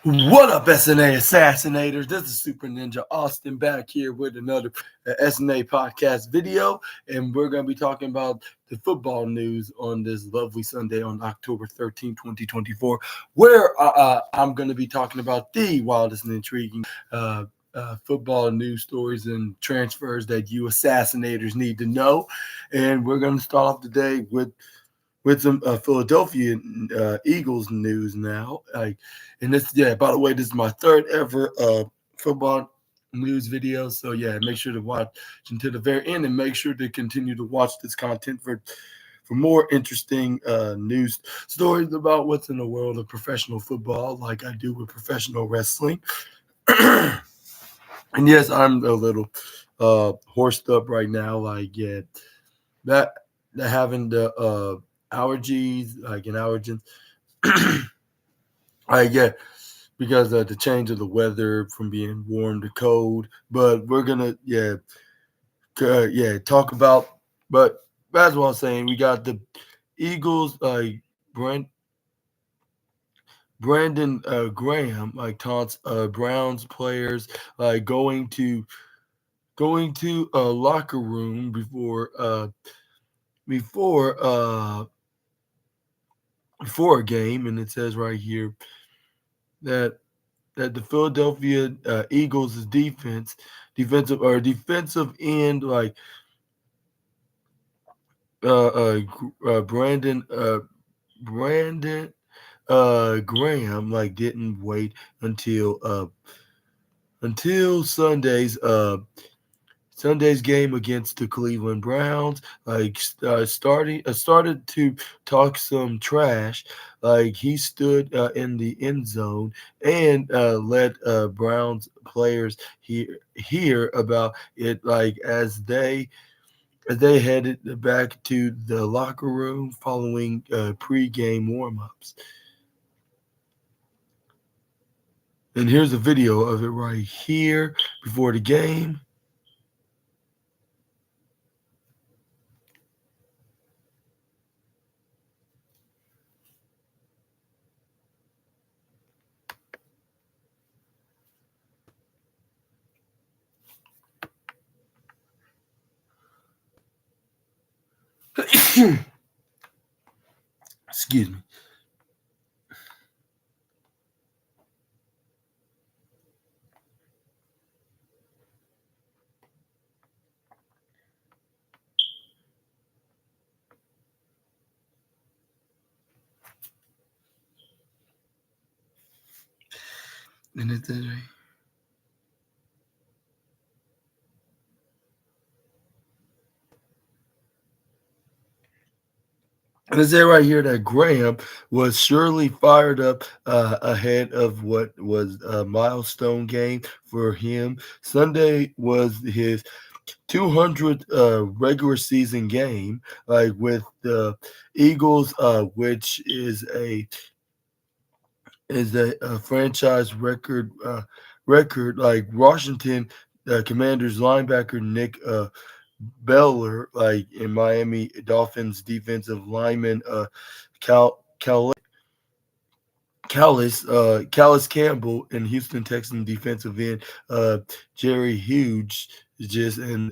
What up, SNA Assassinators? This is Super Ninja Austin back here with another SNA podcast video, and we're going to be talking about the football news on this lovely Sunday on October 13, 2024, where I'm going to be talking about the wildest and intriguing football news stories and transfers that you Assassinators need to know. And we're going to start off today with some Philadelphia Eagles news now. And this, by the way, this is my third ever football news video. So make sure to watch until the very end, and make sure to continue to watch this content for more interesting news stories about what's in the world of professional football, like I do with professional wrestling. And yes, I'm a little horsed up right now. That having the allergies, like an allergen. Because of the change of the weather from being warm to cold. But we're gonna talk about. But as I was saying, we got the Eagles, Brandon Graham, taunts Browns players, going to a locker room before a game, and it says right here that the Philadelphia Eagles' defensive end, Brandon Graham, didn't wait until Sunday's game against the Cleveland Browns, started to talk some trash. He stood in the end zone and let Browns players hear about it, as they headed back to the locker room following pregame warm-ups. And here's a video of it right here before the game. Excuse me. And it says right. And it says right here that Graham was surely fired up ahead of what was a milestone game for him. Sunday was his 200th regular season game, with the Eagles, which is a franchise record. Washington Commanders linebacker Nick Beller, in Miami Dolphins defensive lineman Callis Campbell, and Houston Texans defensive end Jerry Hughes, and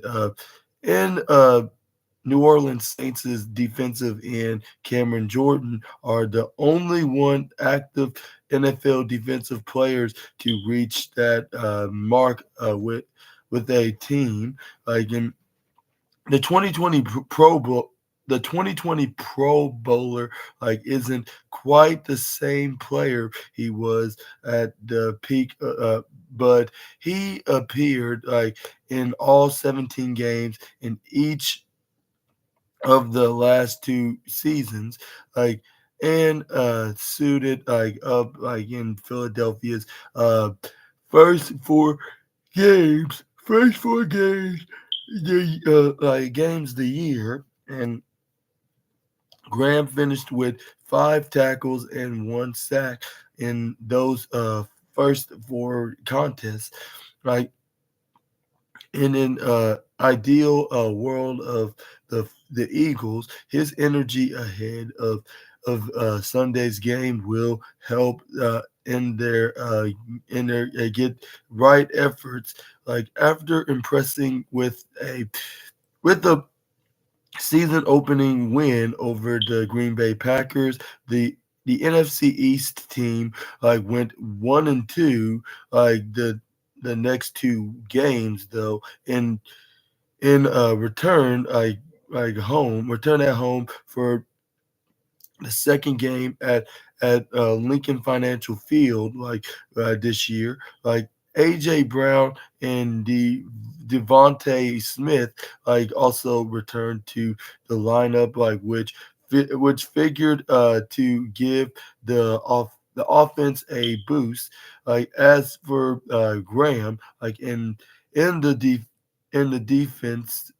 New Orleans Saints' defensive end Cameron Jordan are the only one active NFL defensive players to reach that mark with a team. In the 2020 Pro Bowl. The 2020 Pro Bowler isn't quite the same player he was at the peak, but he appeared in all 17 games in each of the last two seasons, and suited up in Philadelphia's first four games, the year. And Graham finished with 5 tackles and 1 sack in those first 4 contests. In an ideal world of the Eagles, his energy ahead of Sunday's game will help in their get right efforts. Like after impressing with a season opening win over the Green Bay Packers, the NFC East team went 1-2 the next two games though. In return return at home for the second game at Lincoln Financial Field this year. AJ Brown and Devontae Smith also returned to the lineup, which figured to give the offense a boost. As for Graham, in the de- in the defense.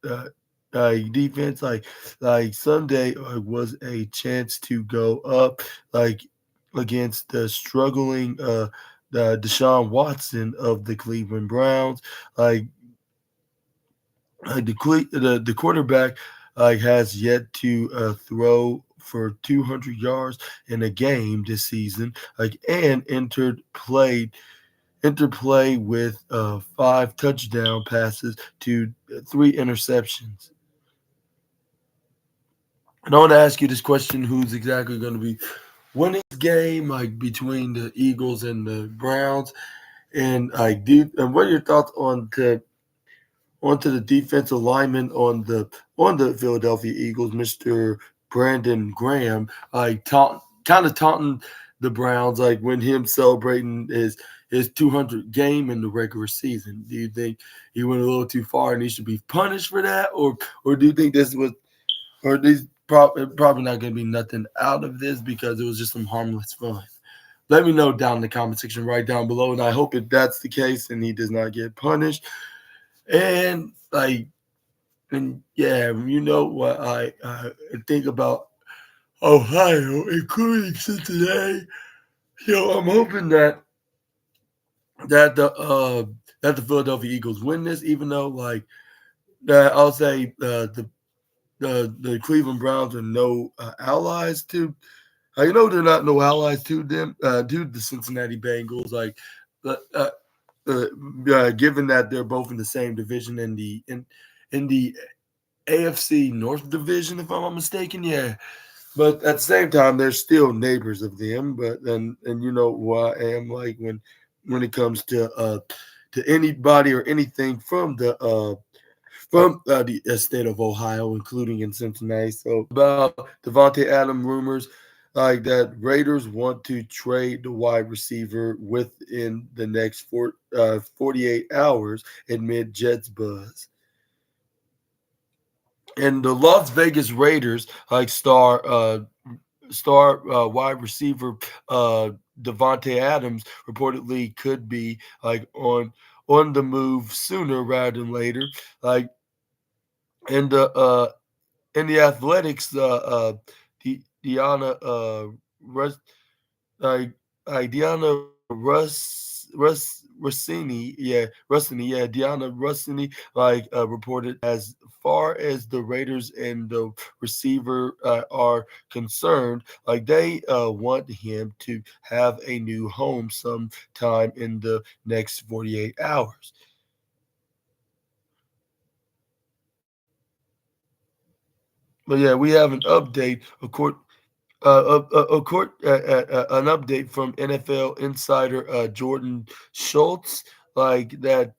Defense Sunday was a chance to go up like against the struggling Deshaun Watson of the Cleveland Browns. Like the quarterback has yet to throw for 200 yards in a game this season. And interplay with five touchdown passes to three interceptions. And I want to ask you this question: who's exactly going to be winning this game, between the Eagles and the Browns? And and what are your thoughts onto the defensive lineman on the Philadelphia Eagles, Mr. Brandon Graham, kind of taunting the Browns, when him celebrating his 200 game in the regular season? Do you think he went a little too far and he should be punished for that, or do you think this was, or these probably not going to be nothing out of this because it was just some harmless fun? Let me know down in the comment section right down below, and I hope if that's the case and he does not get punished. And and yeah, you know what I think about Ohio, including Cincinnati. I'm hoping that the uh that the Philadelphia Eagles win this, even though that I'll say the Cleveland Browns are no allies to. I know they're not no allies to them, to the Cincinnati Bengals. Uh, uh, Given that they're both in the same division in the AFC North division, if I'm not mistaken. Yeah, but at the same time, they're still neighbors of them. But then, and you know who I am, when it comes to anybody or anything from the state of Ohio, including in Cincinnati. So about Devontae Adams rumors, that Raiders want to trade the wide receiver within the next 48 hours amid Jets buzz. And the Las Vegas Raiders star wide receiver Devontae Adams reportedly could be on the move sooner rather than later. Like in the Athletics, Deanna Russ, like Deanna Russini, yeah, Deanna Russini, reported as far as the Raiders and the receiver are concerned, they want him to have a new home sometime in the next 48 hours. But yeah, we have an update. An update from NFL insider Jordan Schultz, that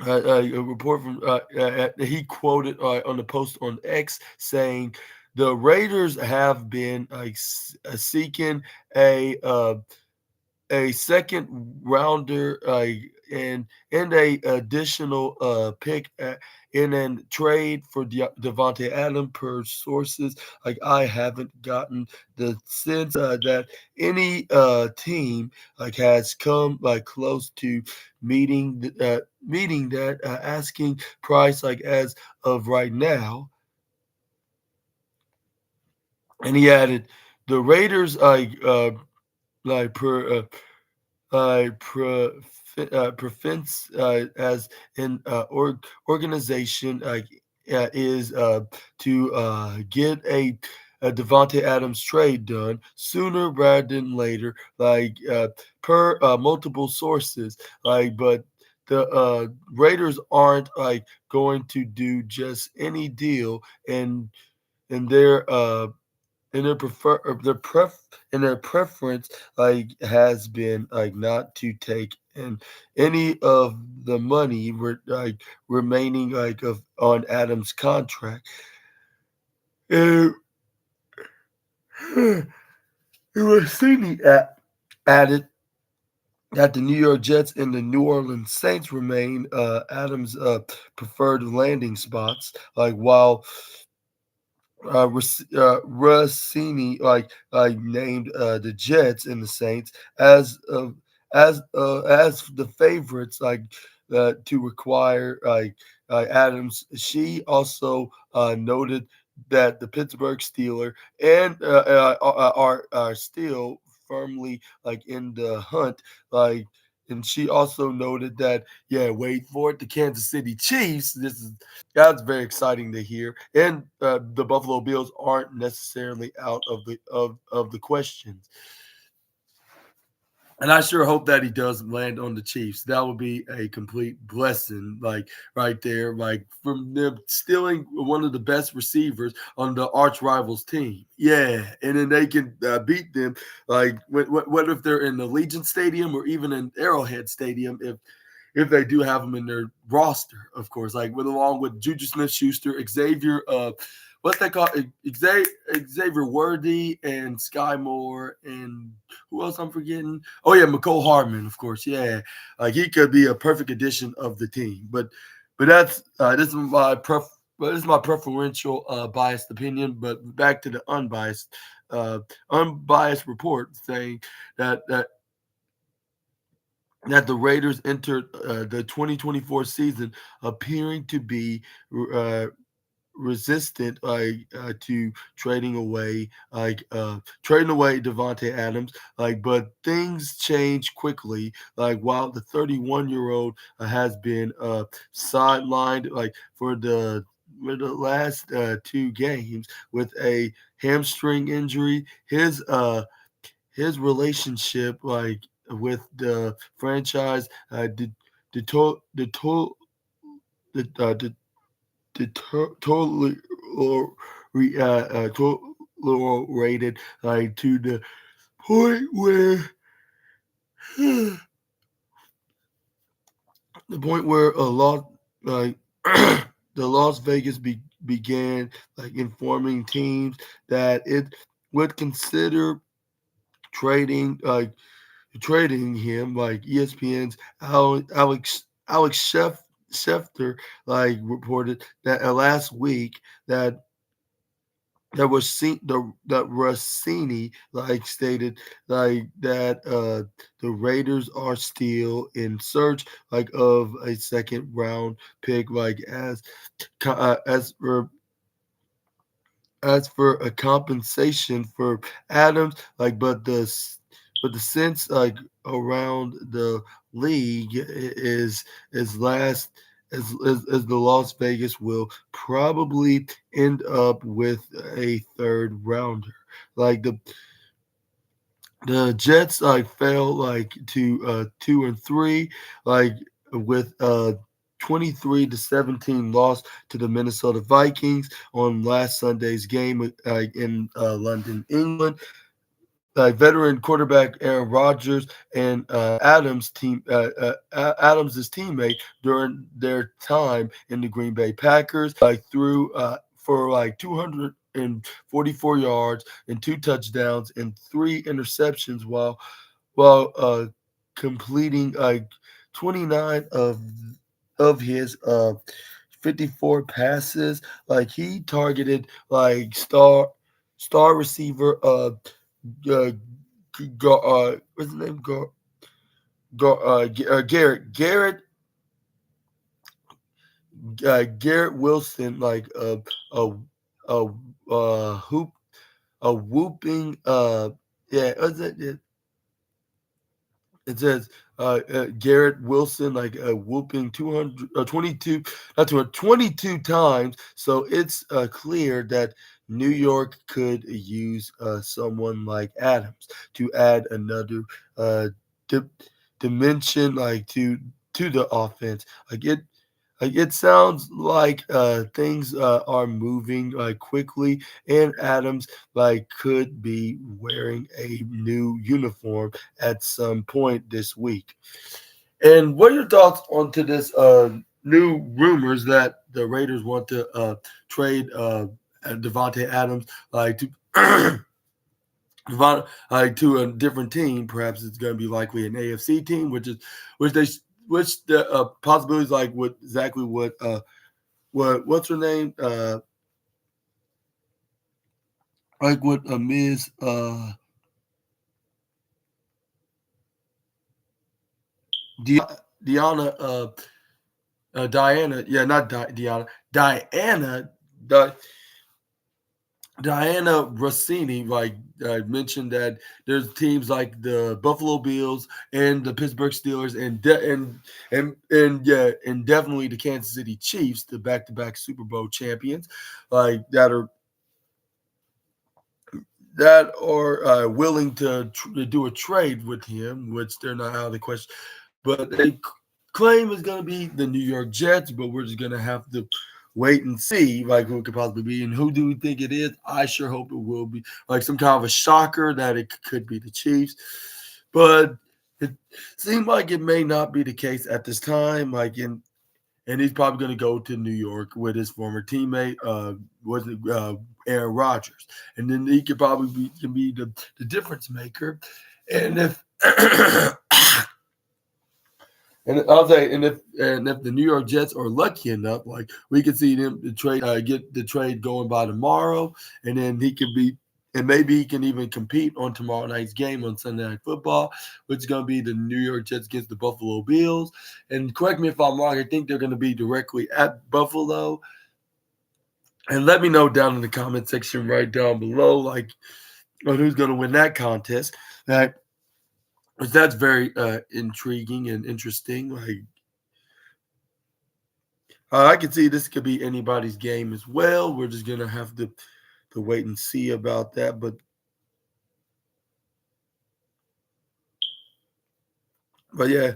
a report from he quoted on the post on X saying the Raiders have been seeking a uh, a second rounder and a additional pick in a trade for Devontae Adams. Per sources, I haven't gotten the sense that any team has come close to meeting that asking price as of right now. And he added, the Raiders per prevents as an organization is to get Devontae Adams trade done sooner rather than later, per multiple sources. But the Raiders aren't going to do just any deal, and and their and their prefer their pref and their preference has been not to take in any of the money remaining of on Adams' contract. And Rossini added that the New York Jets and the New Orleans Saints remain Adams' preferred landing spots. While Rossini named the Jets and the Saints as as the favorites to require Adams. She also noted that the Pittsburgh Steelers and are still firmly in the hunt. And she also noted that, yeah, wait for it, the Kansas City Chiefs. That's very exciting to hear. And the Buffalo Bills aren't necessarily out of the questions. And I sure hope that he does land on the Chiefs. That would be a complete blessing, right there, from them stealing one of the best receivers on the arch rivals team. Yeah, and then they can beat them. What if they're in the Legion Stadium or even in Arrowhead Stadium? If they do have them in their roster, of course, along with Juju Smith-Schuster, Xavier, what's that called? Xavier Worthy and Sky Moore, and who else I'm forgetting? Oh yeah, McCole Hardman, of course. Yeah, he could be a perfect addition of the team. But that's this is my preferential biased opinion. But back to the unbiased report saying that the Raiders entered the 2024 season appearing to be uh, resistant to trading away Devontae Adams. But things change quickly. While the 31-year-old has been sidelined for the last two games with a hamstring injury, his relationship with the franchise the the totally tolerated to the point where a lot like the Las Vegas began informing teams that it would consider trading trading him. ESPN's Schefter reported that last week that Rossini stated that the Raiders are still in search of a second round pick as for a compensation for Adams, but the sense around the league is last as the Las Vegas will probably end up with a third rounder. Like the Jets fell to 2-3, like with 23-17 loss to the Minnesota Vikings on last Sunday's game in London, England. Veteran quarterback Aaron Rodgers and Adams' teammate during their time in the Green Bay Packers, threw for 244 yards and two touchdowns and three interceptions while completing 29 of his 54 passes. He targeted star receiver uh, what's his name? Garrett Wilson, a a hoop a whooping yeah, it says Garrett Wilson whooping 222 not 222 times. So it's clear that New York could use someone like Adams to add another di- dimension to the offense. It sounds like things are moving quickly, and Adams could be wearing a new uniform at some point this week. And what are your thoughts onto this new rumors that the Raiders want to trade Devontae Adams to to a different team? Perhaps it's going to be likely an AFC team, which they which the possibilities what exactly what's her name what Ms. Diana Diana, yeah, not Diana, Diana, Di- Diana Rossini, mentioned that there's teams like the Buffalo Bills and the Pittsburgh Steelers and definitely the Kansas City Chiefs, the back-to-back Super Bowl champions, like that are willing to do a trade with him, which they're not out of the question. But they claim it's going to be the New York Jets, but we're just going to have to wait and see who it could possibly be. And who do we think it is? I sure hope it will be some kind of a shocker that it could be the Chiefs. But it seems like it may not be the case at this time. And he's probably going to go to New York with his former teammate, was it Aaron Rodgers, and then he could probably be the difference maker. And if and I'll say, and if the New York Jets are lucky enough, we could see them to trade, get the trade going by tomorrow, and then he could be, and maybe he can even compete on tomorrow night's game on Sunday Night Football, which is going to be the New York Jets against the Buffalo Bills. And correct me if I'm wrong, I think they're going to be directly at Buffalo. And let me know down in the comment section right down below, on who's going to win that contest. That that's very intriguing and interesting. I can see this could be anybody's game as well. We're just gonna have to wait and see about that. But yeah,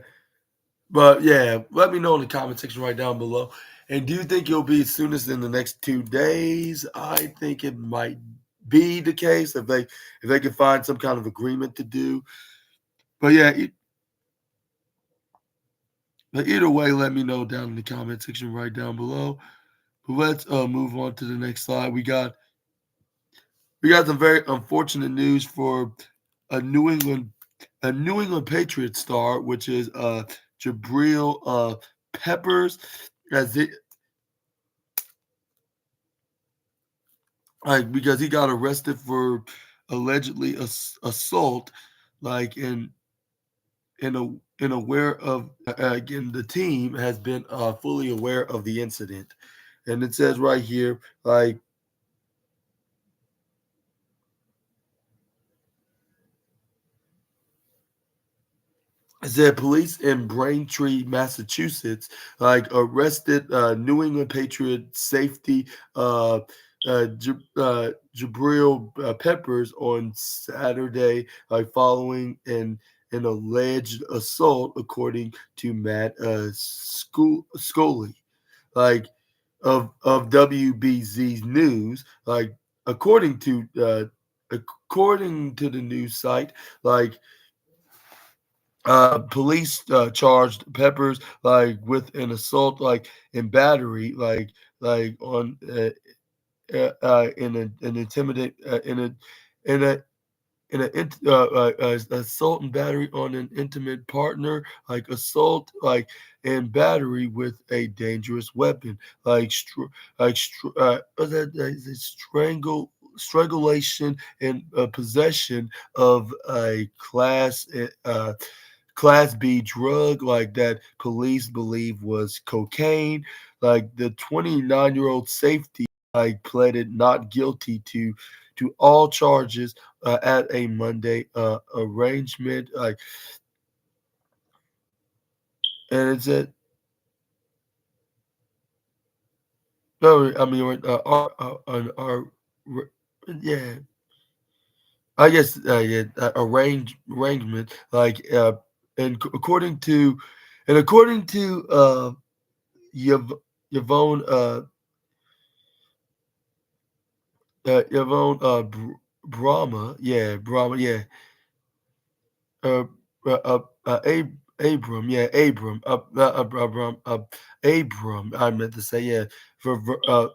let me know in the comment section right down below. And do you think it'll be soonest in the next 2 days? I think it might be the case if they can find some kind of agreement to do. But yeah, but either way, let me know down in the comment section right down below. But let's move on to the next slide. We got some very unfortunate news for a New England Patriots star, which is Jabril Peppers, as it because he got arrested for allegedly assault, like in a in aware of again the team has been fully aware of the incident, and it says right here said police in Braintree, Massachusetts, arrested New England Patriot safety Jabril Peppers on Saturday, following an alleged assault, according to Matt Scully, like of WBZ's news, according to according to the news site, police charged Peppers with an assault and battery on in an intimidate in a assault and battery on an intimate partner, assault and battery with a dangerous weapon, what's that, is it strangulation and possession of a Class B drug that police believe was cocaine. The 29-year-old safety pleaded not guilty to all charges at a Monday arrangement. And it said, no, I mean, yeah, I guess arrangement like according to Yav- Yvonne Yvonne Brahma, uh, Abram, Abram. I meant to say, for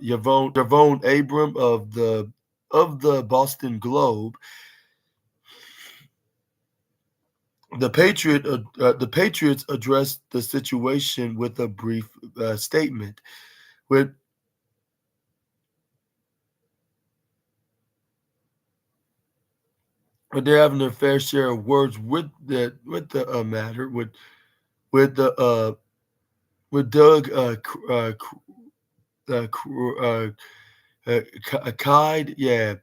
Yvonne Abram of the Boston Globe. The Patriots addressed the situation with a brief statement. With they're having their fair share of words with the matter with the with Doug Kide,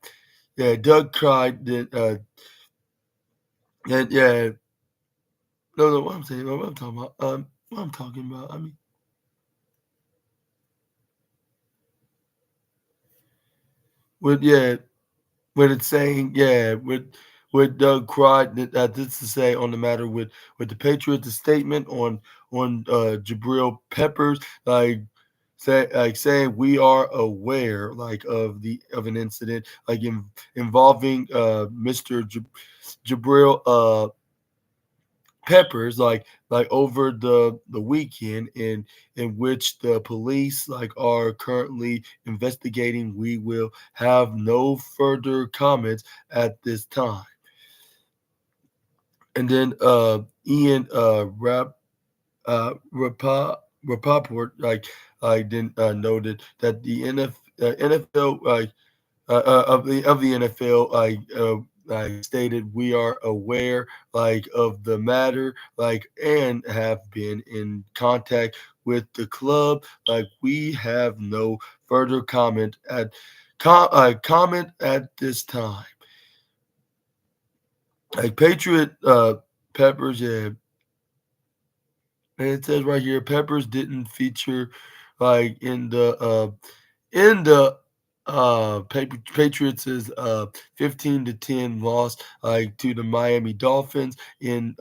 Doug cried that no, what I'm saying, what I'm talking about, what I'm talking about, I mean, with when it's saying, with Doug cried that this to say on the matter with the Patriots, the statement on Jabril Peppers, saying we are aware of an incident involving Mr. Jabril Peppers over the weekend in which the police are currently investigating. We will have no further comments at this time. And then Ian Rapoport then noted that the NFL of the NFL stated we are aware of the matter and have been in contact with the club. We have no further comment at this time. Patriot Peppers, and it says right here Peppers didn't feature in the Patriots' 15-10 loss to the Miami Dolphins in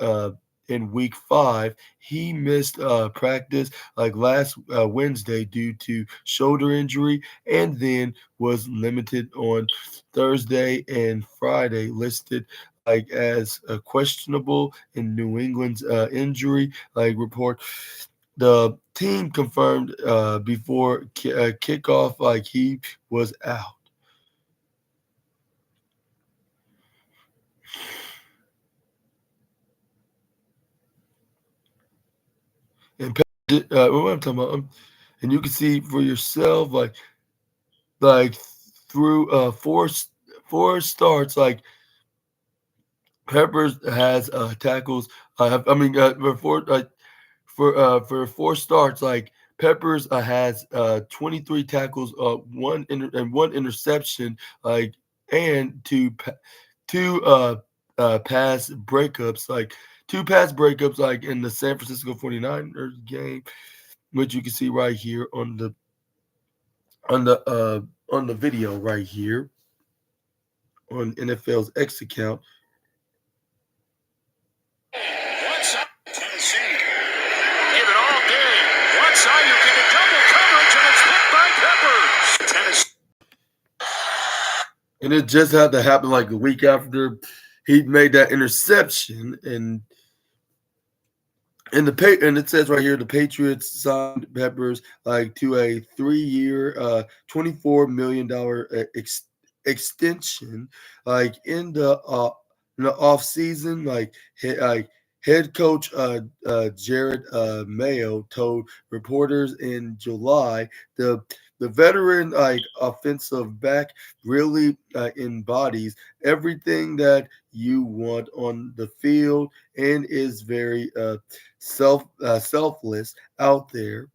Week 5. He missed practice last Wednesday due to shoulder injury, and then was limited on Thursday and Friday, listed as questionable in New England's injury report. The team confirmed before kickoff he was out. And what I'm talking about, and you can see for yourself, like through four starts, Peppers has tackles. I mean, for four starts, Peppers has 23 tackles, one interception, and two pass breakups, in the San Francisco 49ers game, which you can see right here on the video right here on NFL's X account. One side, Tennessee. Give it all game. One side, you get a double coverage, and it's picked by Peppers. Tennessee. And it just had to happen a week after he made that interception, and it says right here the Patriots signed Peppers to a 3-year, $24 million extension in the off season. Head coach Jared Mayo told reporters in July the veteran offensive back really embodies everything that you want on the field and is very selfless out there.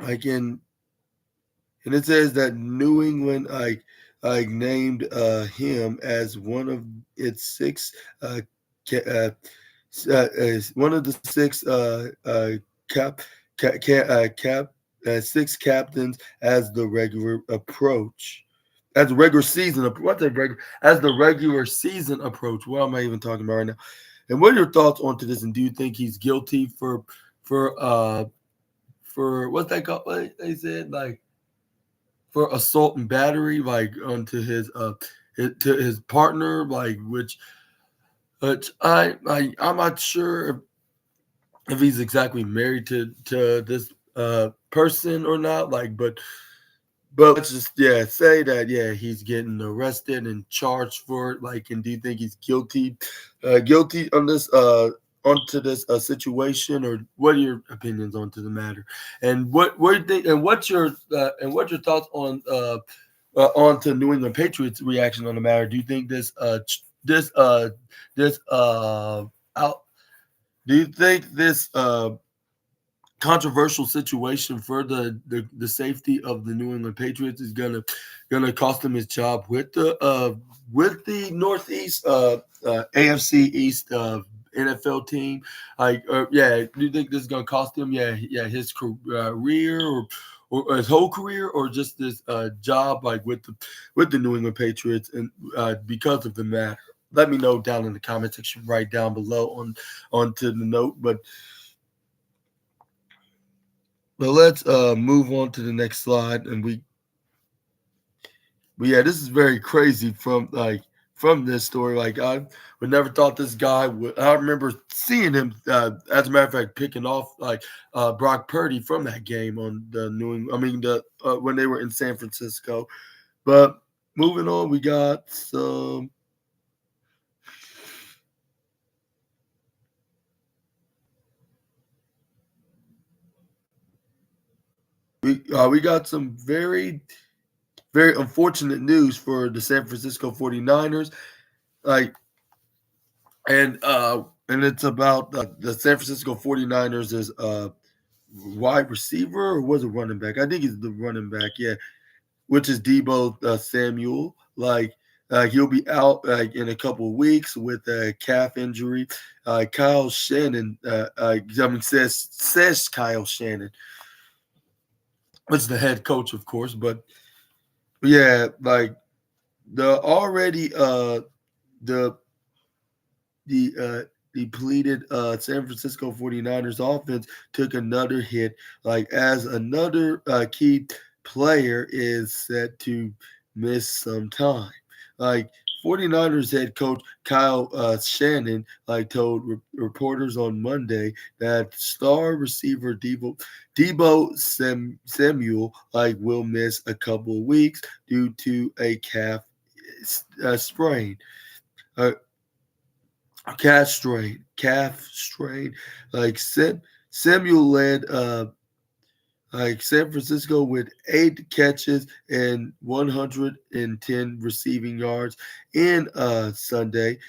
In and it says that New England named him as one of its six one of the six cap cap cap six captains as the regular approach. as the regular season, as the regular season approach. What am I even talking about right now? And what are your thoughts onto this? And do you think he's guilty for what's that called? What they said, like, for assault and battery, like, onto to his partner, like, which I'm not sure if he's exactly married to this person or not, like, but let's just, yeah, say that, yeah, he's getting arrested and charged for it. Like, and do you think he's guilty on this onto this situation, or what are your opinions onto the matter? And what do you think? And what's your thoughts on to New England Patriots reaction on the matter? Do you think this this out? Do you think this controversial situation for the safety of the New England Patriots is gonna cost him his job with the Northeast AFC East NFL team? Like, yeah, do you think this is gonna cost him? Yeah, his career, or his whole career, or just this job, like, with the New England Patriots, and because of the matter? Let me know down in the comment section right down below onto the note, but let's move on to the next slide, and yeah, this is very crazy from this story. Like, I would never thought this guy would. I remember seeing him, as a matter of fact, picking off, like, Brock Purdy from that game on the New England. I mean, when they were in San Francisco. But moving on, we got some. We got some very, very unfortunate news for the San Francisco 49ers. Like, and it's about the San Francisco 49ers is wide receiver, or was it running back? I think it's the running back, yeah, which is Debo Samuel. Like, he'll be out, like, in a couple of weeks with a calf injury. Kyle Shannon, says Kyle Shannon, which is the head coach, of course. But yeah, like, the already the depleted San Francisco 49ers offense took another hit, like, as another key player is set to miss some time. Like, 49ers head coach Kyle Shannon, like, told reporters on Monday that star receiver Debo Samuel, like, will miss a couple of weeks due to a sprain. Uh, calf strain. Like, Samuel led like San Francisco with 8 catches and 110 receiving yards in Sunday's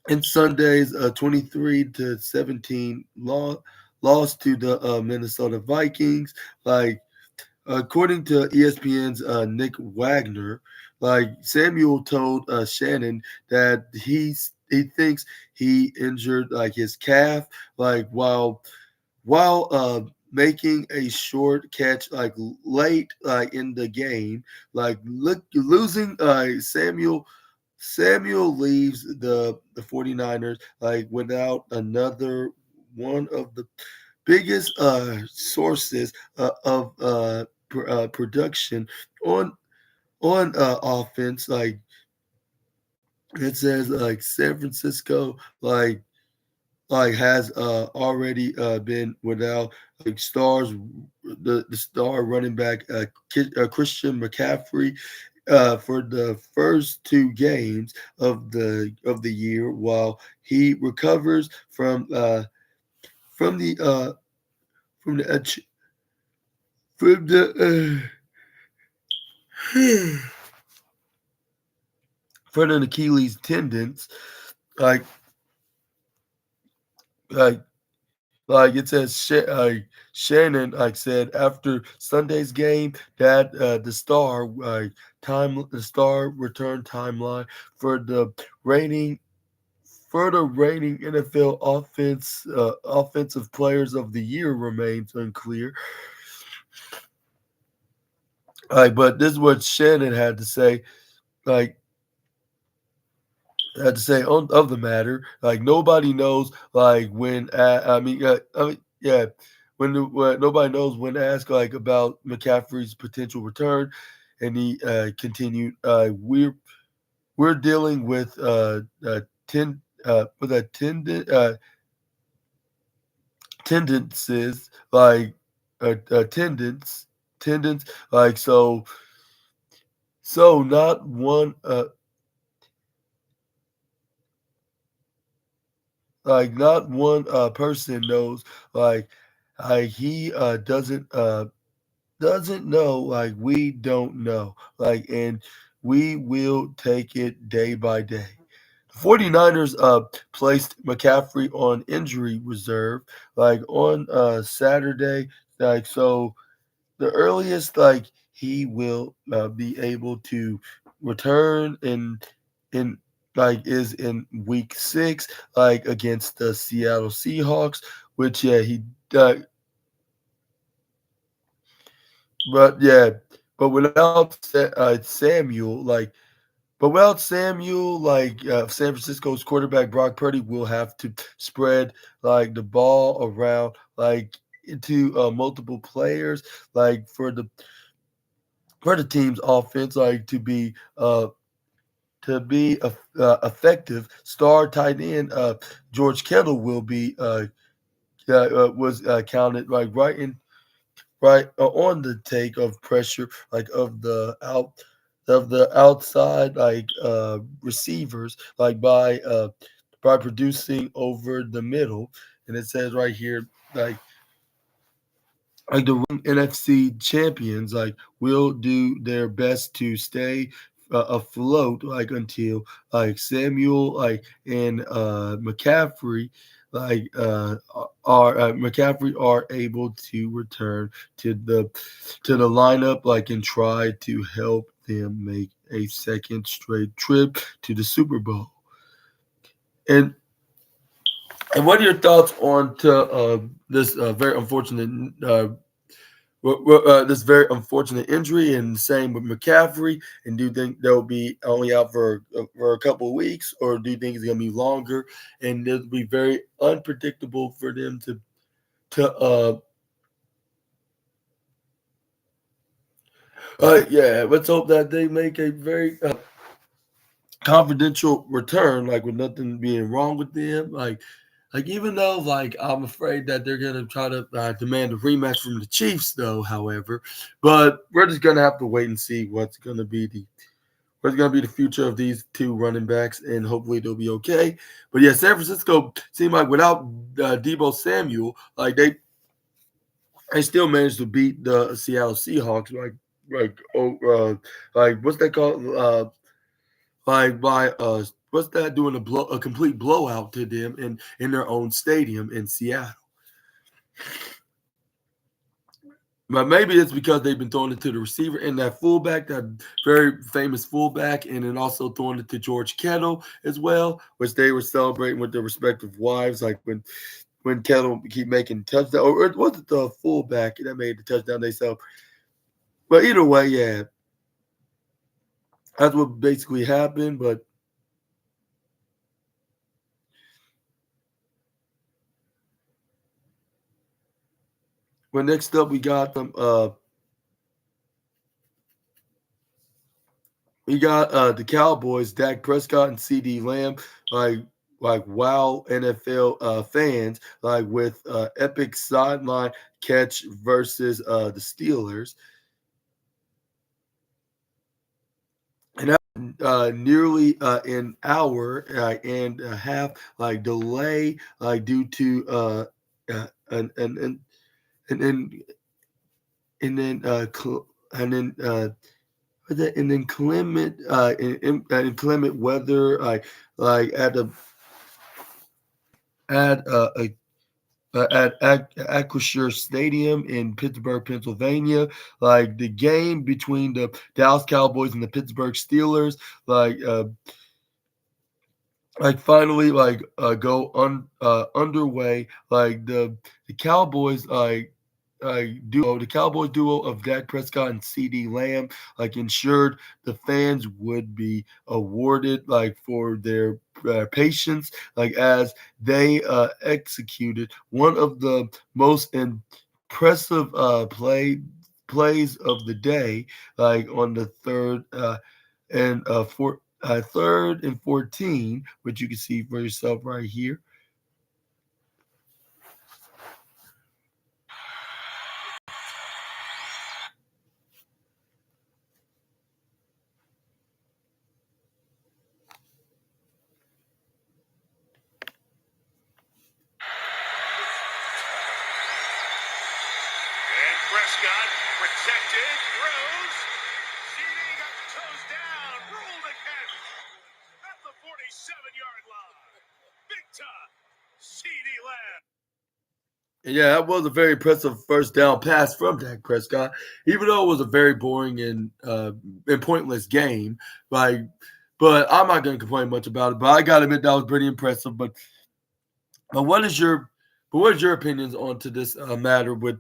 23-17 loss to the Minnesota Vikings. Like, according to ESPN's Nick Wagner, like, Samuel told Shannon that he thinks he injured, like, his calf, like, while making a short catch, like, late, like, in the game. Like, losing Samuel leaves the 49ers, like, without another one of the biggest sources of production on offense. Like, it says, like, San Francisco, like has already been without, like, the star running back Christian McCaffrey for the first 2 games of the year, while he recovers from the from the from the for the Achilles tendons. like like it says, Shannon, like, said after Sunday's game that the star return timeline for the reigning NFL offensive players of the year remains unclear. But this is what Shannon had to say. Like had to say on of the matter. Like nobody knows. Like when yeah, when nobody knows when asked like about McCaffrey's potential return, and he continued. We're dealing with with a tendencies like attendance tendons like so not one not one person knows like he doesn't know like we don't know like and we will take it day by day. 49ers placed McCaffrey on injury reserve like on Saturday like so the earliest like he will be able to return in like is in week 6 like against the Seattle Seahawks, which he uh, but yeah but without Samuel like San Francisco's quarterback Brock Purdy will have to spread like the ball around like into multiple players like for the team's offense like to be effective. Star tight end George Kittle will be was counted like right on the take of pressure like of the outside like receivers like by producing over the middle. And it says right here like the NFC champions like will do their best to stay afloat like until like Samuel like and McCaffrey are able to return to the lineup like and try to help them make a second straight trip to the Super Bowl. And what are your thoughts on to this very unfortunate this very unfortunate injury, and same with McCaffrey? And do you think they'll be only out for a couple of weeks, or do you think it's going to be longer? And it'll be very unpredictable for them to yeah. Let's hope that they make a very confidential return, like with nothing being wrong with them, like even though like I'm afraid that they're gonna try to demand a rematch from the Chiefs, though. However, but we're just gonna have to wait and see what's gonna be the future of these two running backs, and hopefully they'll be okay. But yeah, San Francisco seemed like without Debo Samuel, like they still managed to beat the Seattle Seahawks, like what's that called? By what's that doing a complete blowout to them in their own stadium in Seattle. But maybe it's because they've been throwing it to the receiver and that fullback, that very famous fullback, and then also throwing it to George Kittle as well, which they were celebrating with their respective wives, like when Kittle keep making touchdowns, or was it the fullback that made the touchdown they sell? But either way, yeah, that's what basically happened. But next up, we got the Cowboys, Dak Prescott and CD Lamb, like wow NFL fans, like with epic sideline catch versus the Steelers. And nearly an hour and a half like delay like due to and then and then and then and inclement weather like at Acrisure Stadium in Pittsburgh, Pennsylvania. Like the game between the Dallas Cowboys and the Pittsburgh Steelers, like finally go underway. Like the Cowboys the Cowboys duo of Dak Prescott and CD Lamb, ensured the fans would be awarded for their patience, as they executed one of the most impressive plays of the day, on the third and 14, which you can see for yourself right here. And Prescott protected, throws. CD got the toes down, ruled again at the 47-yard line. Big time, CD Lamb. Yeah, that was a very impressive first down pass from Dak Prescott, even though it was a very boring and pointless game. But I'm not going to complain much about it. But I got to admit that was pretty impressive. But what is your opinions onto this matter? What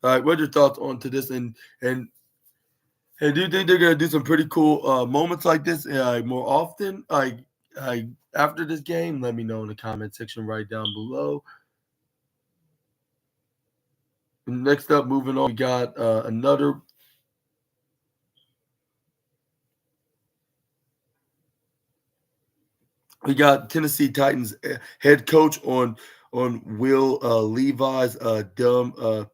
are your thoughts onto this? And do you think they're going to do some pretty cool moments like this more often? After this game, let me know in the comment section right down below. Next up, moving on, we got another. We got Tennessee Titans head coach on Will Levi's dumb uh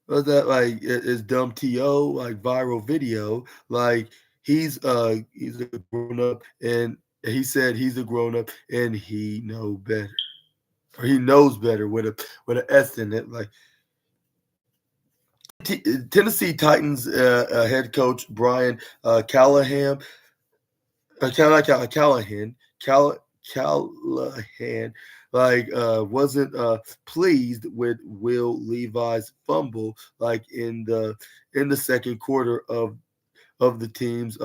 what's that his dumb to viral video. He's a grown up, and he said he's a grown up and he know better, or he knows better with an S in it. Tennessee Titans head coach Brian Callahan, Callahan, Callahan, wasn't pleased with Will Levi's fumble, in the second quarter of the team's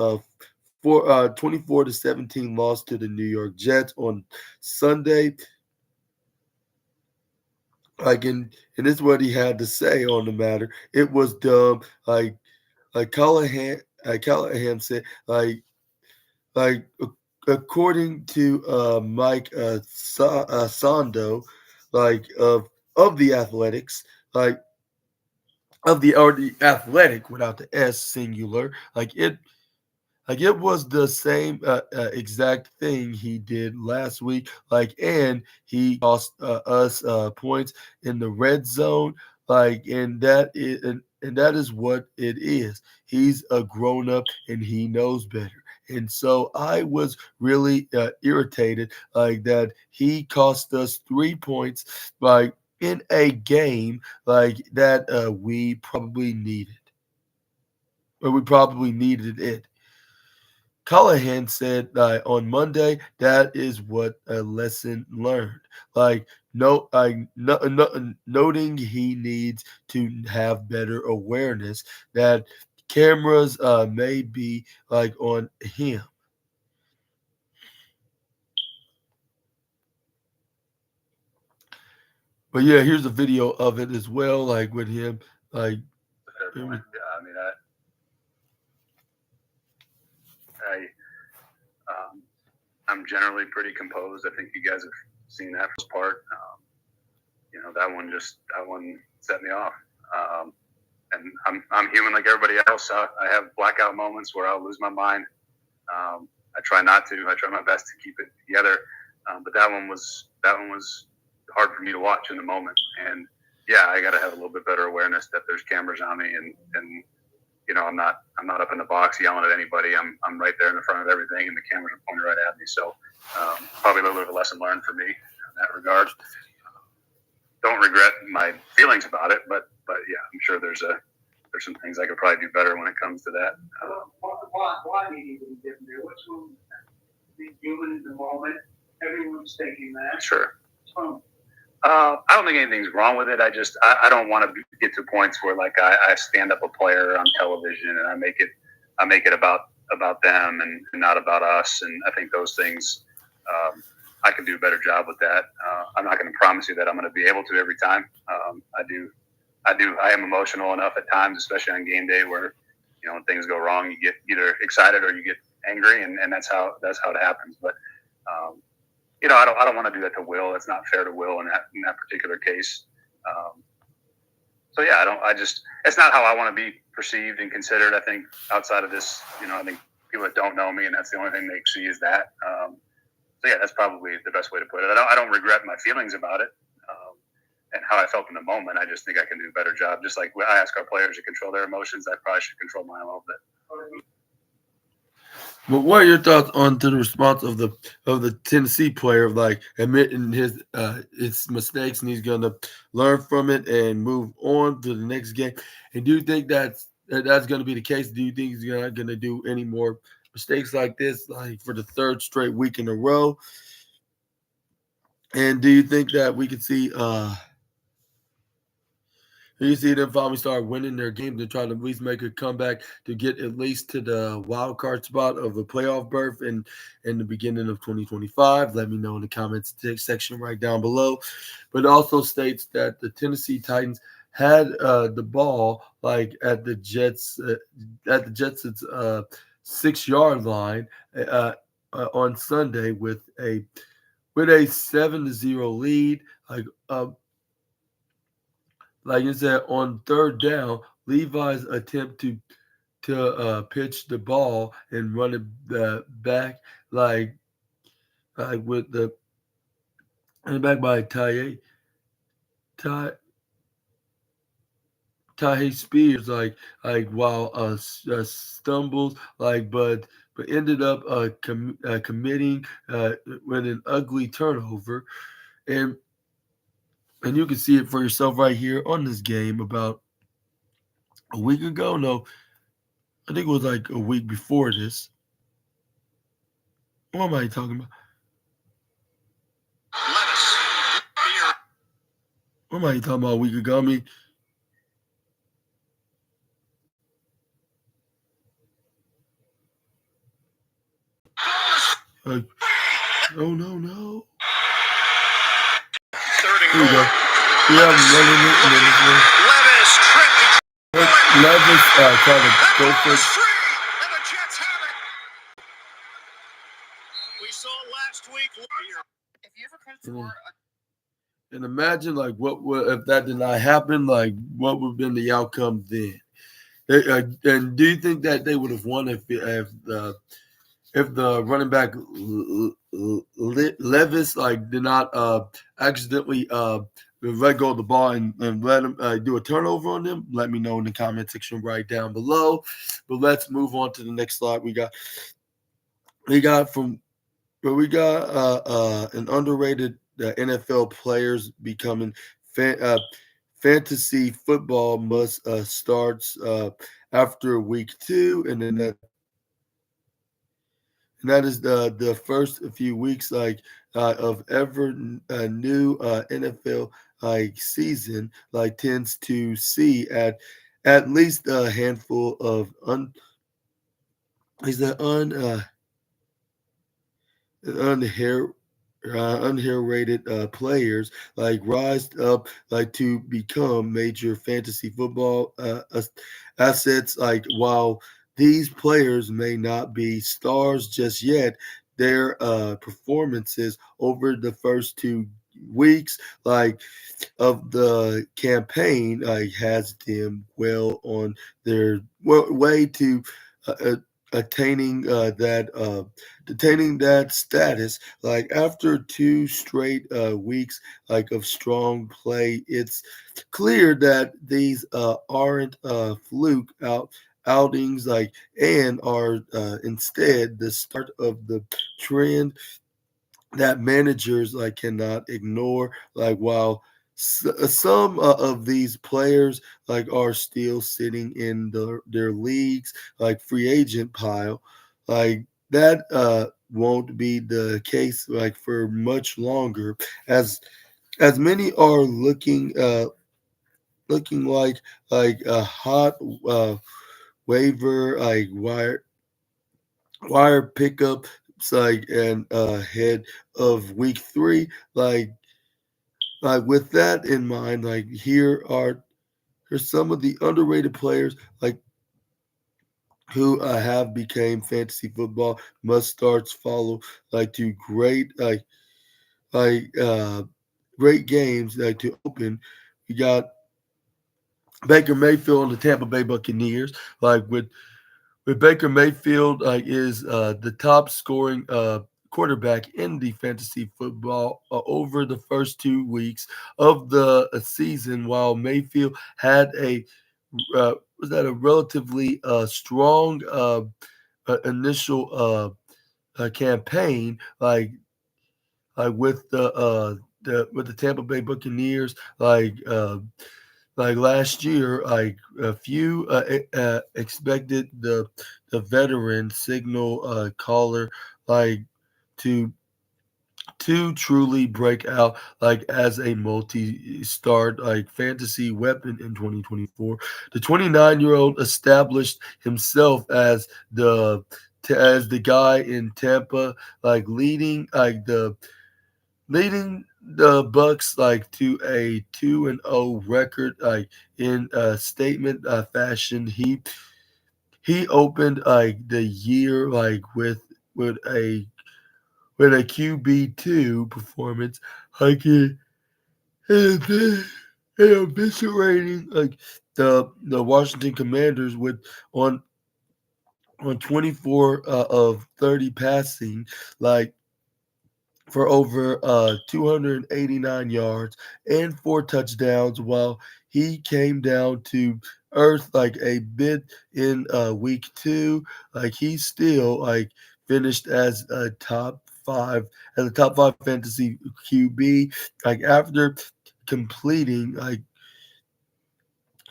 24-17 loss to the New York Jets on Sunday. And this is what he had to say on the matter. It was dumb. Callahan said, like according to Mike Sando, of the Athletics, the Athletic without the S, singular, it was the same exact thing he did last week. And he cost us points in the red zone. And that is what it is. He's a grown up and he knows better. And so I was really irritated that he cost us 3 points in a game that we probably needed, or we probably needed it. Callahan said on Monday that is what a lesson learned. Noting he needs to have better awareness that cameras may be on him. But yeah, here's a video of it as well, with him, Yeah, I mean, I'm generally pretty composed. I think you guys have seen that first part. That one set me off. And I'm human like everybody else. I have blackout moments where I'll lose my mind. I try not to. I try my best to keep it together. But that one was hard for me to watch in the moment. And yeah, I got to have a little bit better awareness that there's cameras on me, and I'm not up in the box yelling at anybody. I'm right there in the front of everything, and the cameras are pointed right at me. So probably a little bit of a lesson learned for me in that regard. Don't regret my feelings about it, but yeah, I'm sure there's some things I could probably do better when it comes to that. Why do you need to be different there? What's wrong with that? Being human in the moment, everyone's thinking that. Sure. What's wrong? I don't think anything's wrong with it. I don't want to get to points where I stand up a player on television and I make it about them and not about us. And I think those things I can do a better job with that. I'm not going to promise you that I'm going to be able to every time. I am emotional enough at times, especially on game day, where when things go wrong, you get either excited or you get angry, and that's how it happens. But I don't want to do that to Will. It's not fair to Will in that particular case. So yeah, it's not how I want to be perceived and considered. I think outside of this, I think people that don't know me, and that's the only thing they see is that. So yeah, that's probably the best way to put it. I don't regret my feelings about it and how I felt in the moment. I just think I can do a better job. Just like I ask our players to control their emotions, I probably should control mine a little bit. But what are your thoughts on the response of the Tennessee player of like admitting his mistakes, and he's gonna learn from it and move on to the next game? And do you think that's going to be the case? Do you think he's not going to do any more mistakes like this, like for the third straight week in a row? And do you think that we could see them finally start winning their games and try to at least make a comeback to get at least to the wild card spot of the playoff berth in the beginning of 2025? Let me know in the comments section right down below. But it also states that the Tennessee Titans had the ball like at the Jets' 6-yard line on Sunday with a 7-0 lead. Like you said, on third down, Levi's attempt to pitch the ball and run it back like with the back by Ty Spears like while stumbles but ended up committing with an ugly turnover. And you can see it for yourself right here on this game about a week ago. No, I think it was like a week before this. What am I talking about? What am I talking about a week ago? I mean, oh no. Here we go. Yeah, I'm running it. And then Levis tripped. Levis tried to go for it. And the Jets have it. We saw last week. If you ever come for And imagine like what would if that did not happen, like what would have been the outcome then? And do you think that they would have won if the running back Levis like did not accidentally let go of the ball and let him do a turnover on them? Let me know in the comment section right down below. But let's move on to the next slide. We got an underrated NFL players becoming fantasy football must starts after week 2, and then that is the first few weeks of ever new NFL season tends to see at least a handful of unheralded players rise up to become major fantasy football assets. While these players may not be stars just yet, their performances over the first 2 weeks of the campaign has them well on their way to uh, attaining that status. After 2 straight weeks of strong play, it's clear that these aren't fluke outings and are instead the start of the trend that managers cannot ignore. While some of these players are still sitting in their leagues free agent pile, that won't be the case for much longer, as many are looking like a hot waiver wire pickup like and ahead of week 3. Like with that in mind, like here's some of the underrated players like who have became fantasy football must starts follow like to like great games like to open. We got Baker Mayfield on the Tampa Bay Buccaneers, like with Baker Mayfield is the top scoring quarterback in the fantasy football over the first 2 weeks of the season, while Mayfield had a was that a relatively strong initial campaign, with the Tampa Bay Buccaneers, like last year, like a few expected the veteran signal caller like to truly break out like as a multi-start like fantasy weapon in 2024. The 29-year-old established himself as the guy in Tampa, like leading the Bucks like to a 2-0 record like in statement fashion. He opened like the year like with a QB2 performance like in eviscerating like the Washington Commanders with on 24 of 30 passing, like for over 289 yards and 4 touchdowns, while he came down to earth like a bit in week 2. Like he still like finished as a top five fantasy QB, like after completing like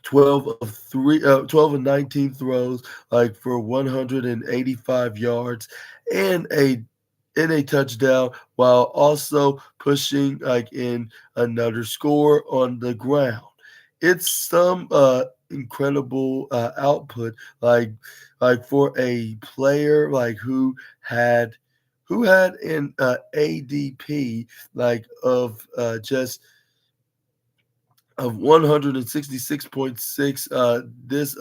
12 and 19 throws like for 185 yards and a touchdown, while also pushing like in another score on the ground. It's some incredible output, like for a player like who had an ADP like of just of 166.6 this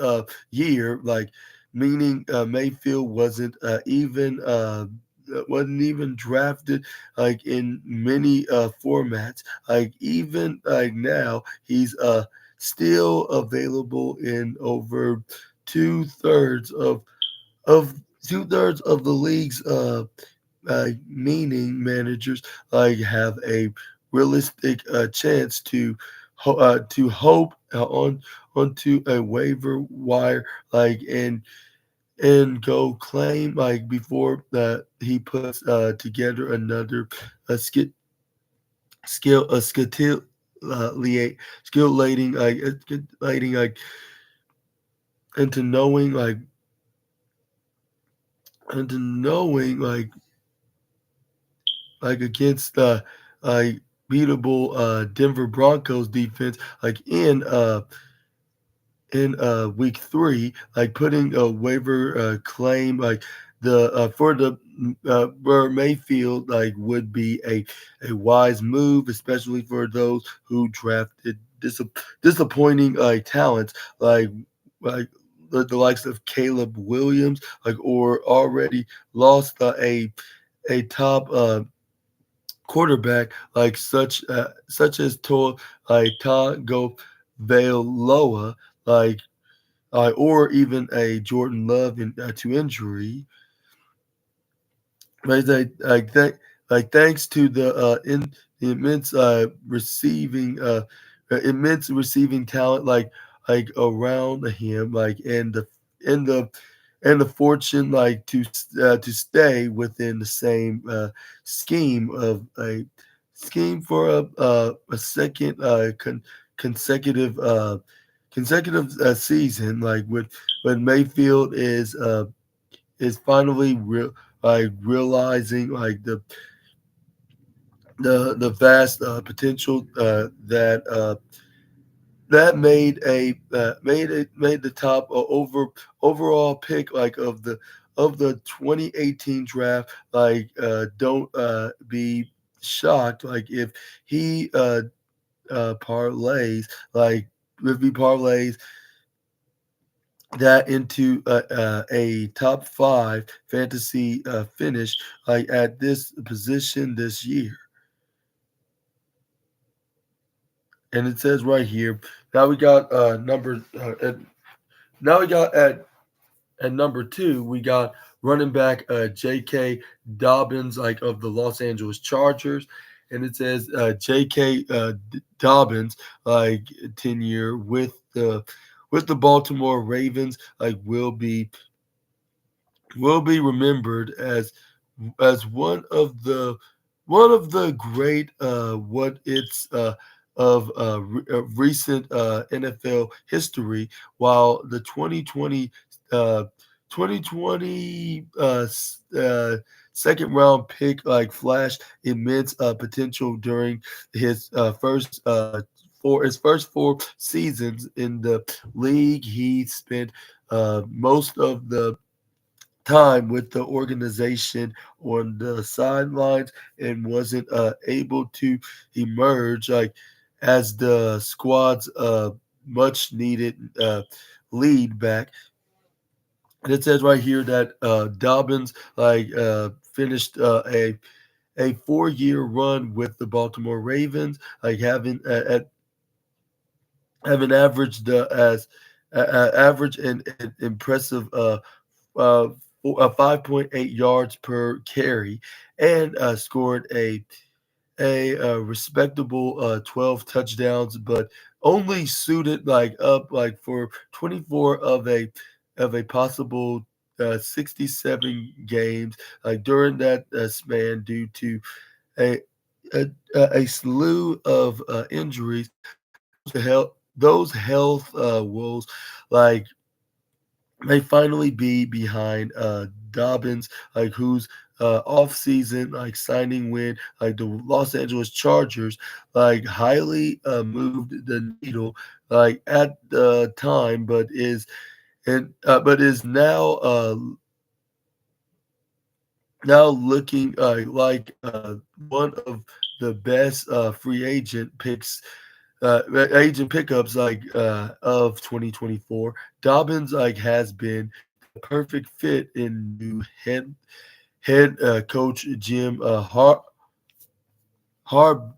year, like meaning Mayfield wasn't even drafted like in many formats. Like even like now, he's still available in over two thirds of the league's meaning managers like have a realistic chance to hope onto a waiver wire like and go claim like before that he puts together another skill skill a skill skill lading like into knowing like into knowing like against like beatable Denver Broncos defense like in week 3, like putting a waiver claim like the for the where Mayfield like would be a wise move, especially for those who drafted disappointing talents like the likes of Caleb Williams, like or already lost a top quarterback like such as Tago Vailoa, like or even a Jordan Love to injury. Right, thanks to the immense receiving talent like around him, like and the and the fortune like to stay within the same scheme of a scheme for a second consecutive season, like with when Mayfield is finally realizing like the vast potential that made the top overall pick like of the 2018 draft. Like don't be shocked like if he parlays like if he parlays that into a top five fantasy finish like at this position this year. And it says right here now we got now we got at number two, we got running back J.K. Dobbins, like of the Los Angeles Chargers, and it says J.K. Dobbins, like tenure with the Baltimore Ravens, like will be remembered as one of the great what it's recent NFL history, while the uh, 2020 second round pick like flashed immense potential during his first four seasons in the league. He spent most of the time with the organization on the sidelines and wasn't able to emerge like as the squad's much needed lead back. And it says right here that Dobbins finished a 4 year run with the Baltimore Ravens, like having averaged as average and impressive uh, 5.8 yards per carry, and scored a respectable 12 touchdowns, but only suited like up like for 24 of a possible 67 games like during that span due to a a slew of injuries. Those health woes like may finally be behind Dobbins, like whose off-season like signing win, like the Los Angeles Chargers, like highly moved the needle, like at the time, but is now looking one of the best free agent pickups of 2024. Dobbins like has been the perfect fit in new head coach Jim Har Harbugs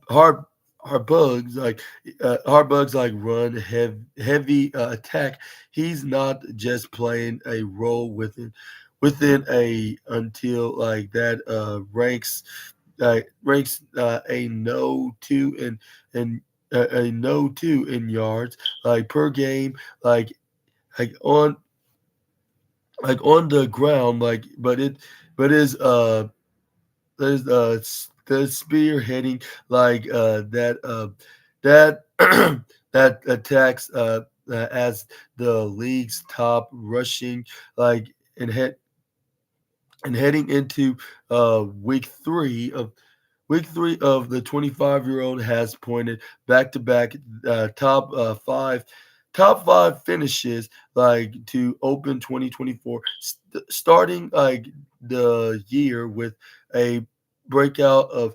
Harbugs like run heavy attack. He's not just playing a role within a until like that ranks a no two and a no two in yards like per game like on on the ground but is the spearheading that that attacks as the league's top rushing like and head and heading into week three of the 25-year-old has pointed back to back top five finishes like to open 2024, starting like the year with a breakout of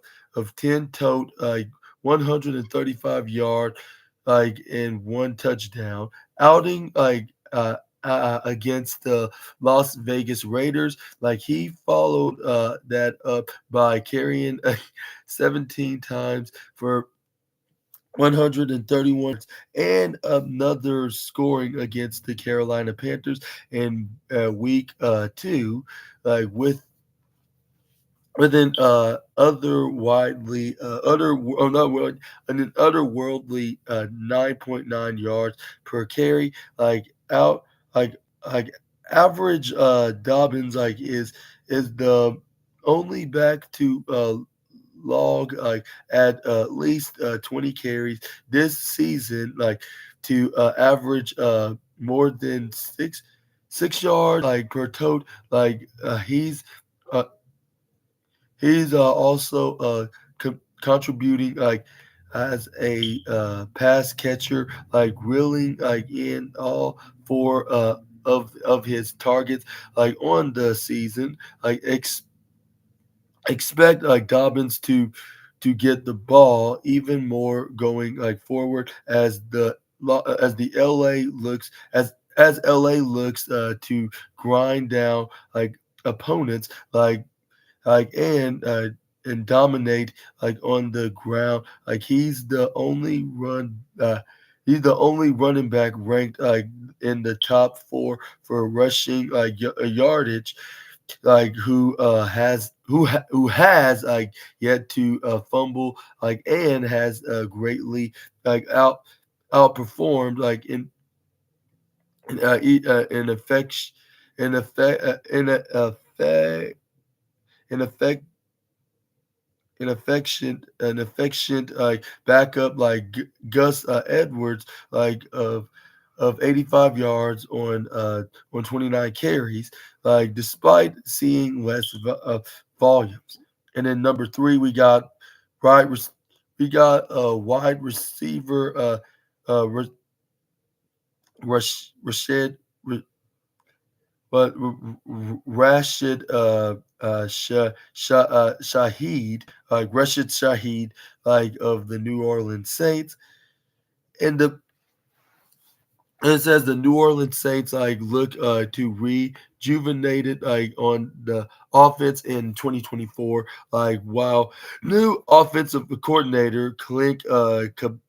10 tote like 135 yard like and one touchdown outing against the Las Vegas Raiders. Like he followed that up by carrying 17 times for 131 and another scoring against the Carolina Panthers in week two, like within an otherworldly 9.9 yards per carry, like out like like average Dobbins like is the only back to log at least 20 carries this season like to average more than 6 yards like per tote like uh, he's also contributing as a pass catcher, like reeling like in all four of his targets like on the season. Like expect like Dobbins to get the ball even more going like forward as the LA looks as LA looks to grind down like opponents and dominate like on the ground. Like he's the only running back ranked like in the top four for rushing yardage, like who has like yet to fumble like and has greatly like outperformed like in effect in effect in effect an affectionate backup like Gus Edwards like of 85 yards on 29 carries, like despite seeing less volumes. And then number three, right we got a wide receiver Rashid but Rashid Shaheed, like Rashid Shaheed, like of the New Orleans Saints, and it says the New Orleans Saints like look to rejuvenated like on the offense in 2024, like while new offensive coordinator Clint Cabu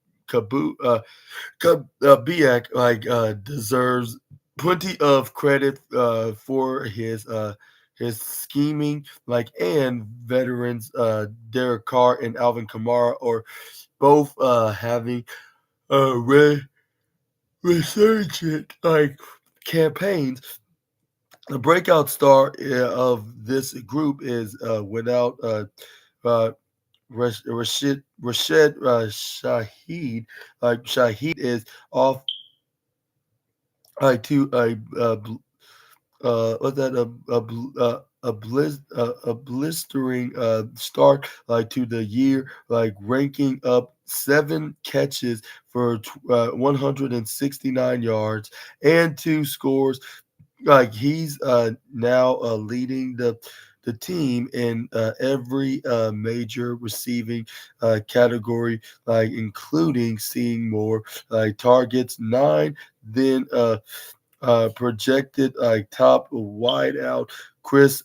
Biak like deserves plenty of credit for his scheming, like and veterans Derek Carr and Alvin Kamara are both having red resurgent like campaigns. The breakout star of this group is without uh, Rashid Shaheed. Like Shaheed is off to what's that a blistering start like to the year, like ranking up 7 catches for 169 yards and 2 scores. Like he's now leading the team in every major receiving category, like including seeing more like targets, 9 then projected like top wideout Chris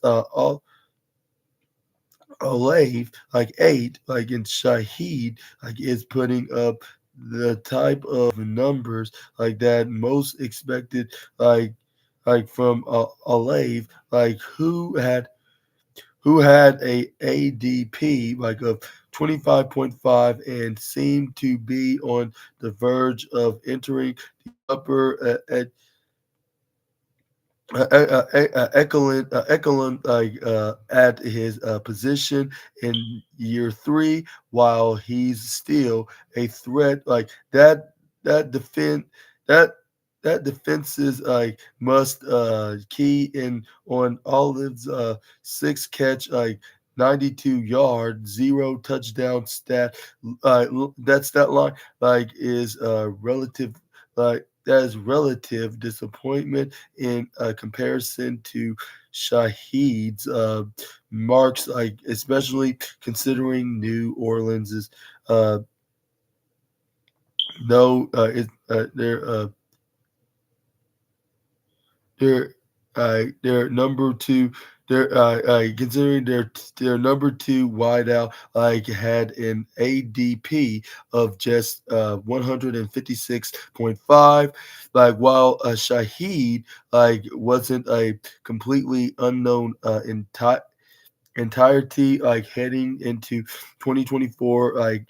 Olave like 8, like in Shaheed like is putting up the type of numbers like that most expected, like from Olave, like who had a ADP like of 25.5 and seemed to be on the verge of entering the upper Ekelin at his position in year 3, while he's still a threat. Like that defend that that defenses must key in on Olive's 6 catch 92-yard 0 touchdown stat. That stat line like is relative, like that is relative disappointment in comparison to Shaheed's marks, like especially considering New Orleans's no, they're they're number two. They're considering their number two wideout like had an ADP of just 156.5, like while Shaheed like wasn't a completely unknown entirety like heading into 2024, like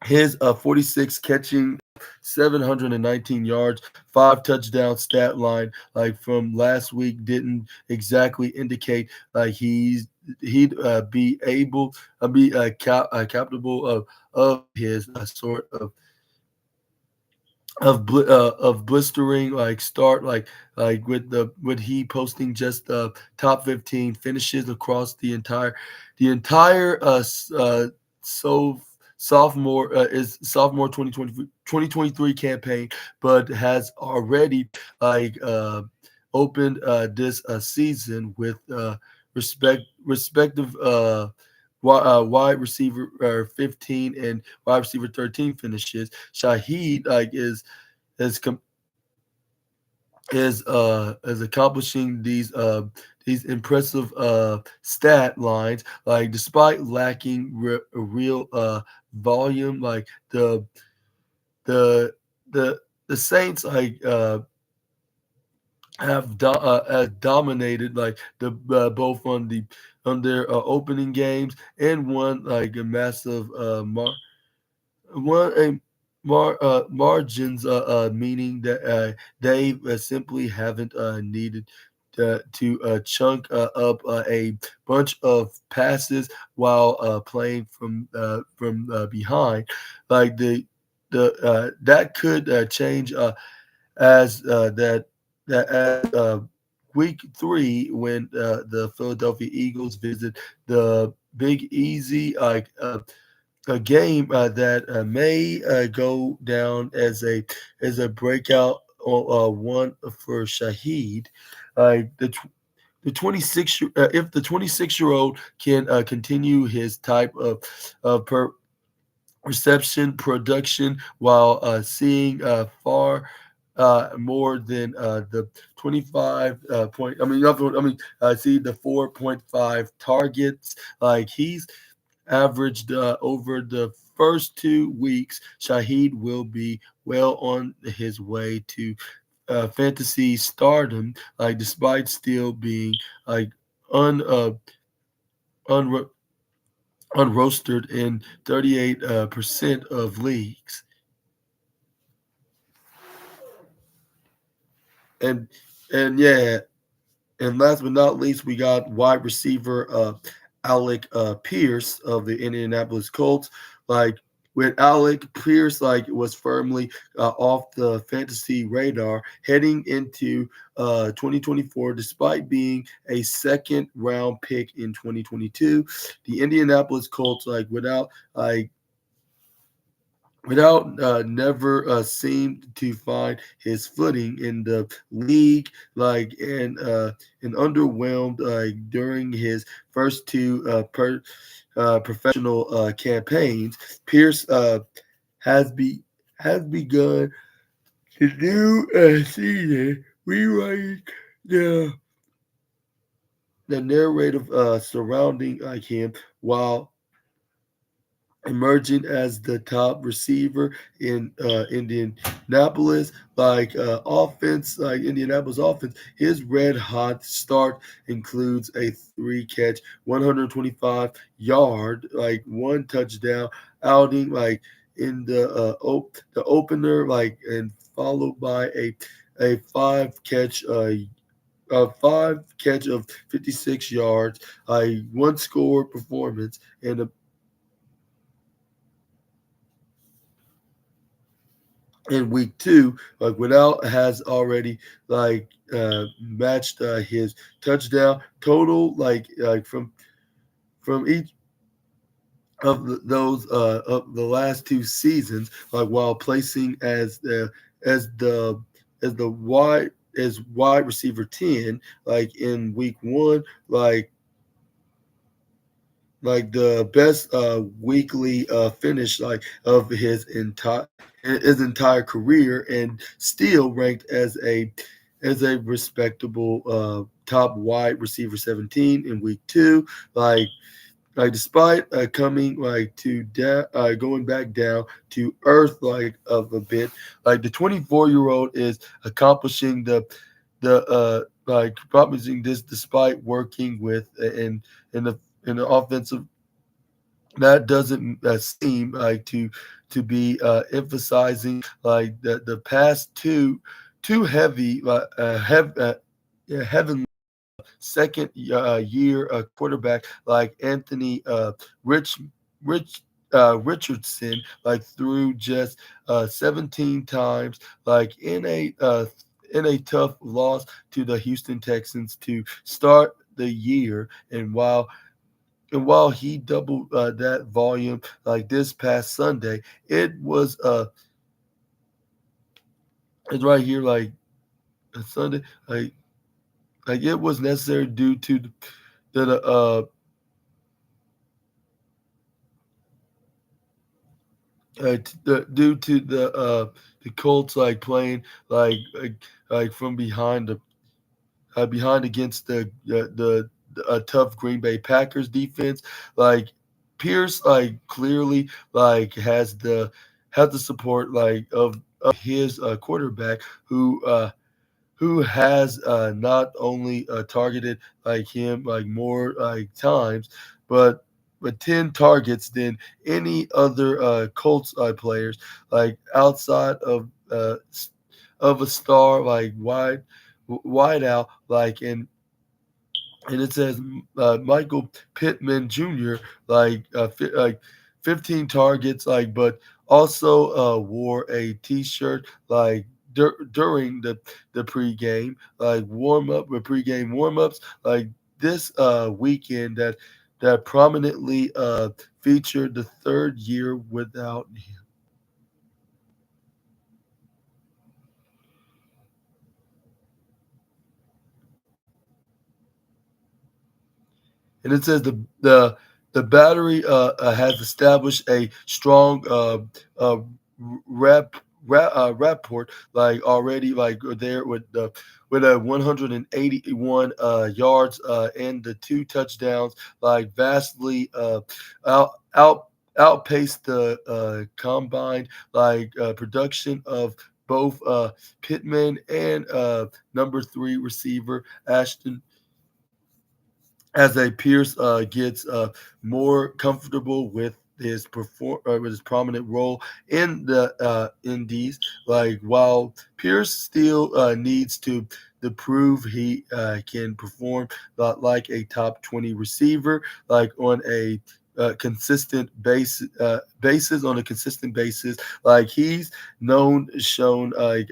his 46 catching 719 yards, 5 touchdown stat line like from last week didn't exactly indicate like he'd be able be capable of his sort of blistering like start like with he posting just top 15 finishes across the entire so sophomore 2023 campaign, but has already like opened this season with respective wide receiver 15 and wide receiver 13 finishes. Shaheed like is com- is accomplishing these impressive stat lines, like despite lacking real volume. Like the the the Saints have dominated like the both on their opening games, and won like a massive one a margins, meaning that they simply haven't needed to chunk up a bunch of passes while playing from behind. Like the that could change as that as week 3, when the Philadelphia Eagles visit the Big Easy, a game that may go down as a breakout one for Shaheed. The 26 if the 26-year-old can continue his type of reception production while seeing far more than the 25 point. See the 4.5 targets. Like he's averaged over the first 2 weeks. Shaheed will be well on his way to fantasy stardom, like despite still being like un unro- unrostered in 38% of leagues. And and yeah, and last but not least, we got wide receiver Alec Pierce of the Indianapolis Colts. Like with Alec Pierce, like was firmly off the fantasy radar heading into 2024, despite being a second round pick in 2022. The Indianapolis Colts, without never seemed to find his footing in the league, and underwhelmed during his first two professional campaigns. Pierce has begun the new season rewriting the the narrative surrounding him, while emerging as the top receiver in Indianapolis Indianapolis offense. His red hot start includes a 3-catch, 125-yard, like one touchdown outing, like in the opener, and followed by a five catch of 56 yards, a one score performance, and in week 2, like without has already matched his touchdown total, from each of of the last 2 seasons, like while placing as the wide receiver 10, like in week 1, like the best weekly finish of his entire career, and still ranked as a respectable top wide receiver 17 in week 2. Despite coming going back down to earth of a bit, like the 24-year-old is accomplishing accomplishing this despite working with in the offensive that doesn't seem to be emphasizing like the past two heavy yeah, heavenly second year quarterback like Anthony Rich Richardson, like threw just 17 times, like in a tough loss to the Houston Texans to start the year. And and while he doubled that volume like this past Sunday, it was it's right here like Sunday like it was necessary due to the due to the Colts like playing like from behind against the tough Green Bay Packers defense. Like Pierce, like clearly, like has the support like of his quarterback who has not only targeted like him like more like times, but 10 targets than any other Colts players like outside of a star like wide out like and it says Michael Pittman Jr. Like 15 targets, like but also wore a T-shirt like during the pregame like warm up with pregame warm ups like this weekend that prominently featured the third year without him. And it says the battery has established a strong uh, rapport like already like there with a 181 yards and the two touchdowns like vastly out outpaced the combined like production of both Pittman and number three receiver Ashton as a Pierce gets more comfortable with his prominent role in the Indies. Like while Pierce still needs to prove he can perform like a top 20 receiver, like on a basis on a consistent basis. Like he's shown like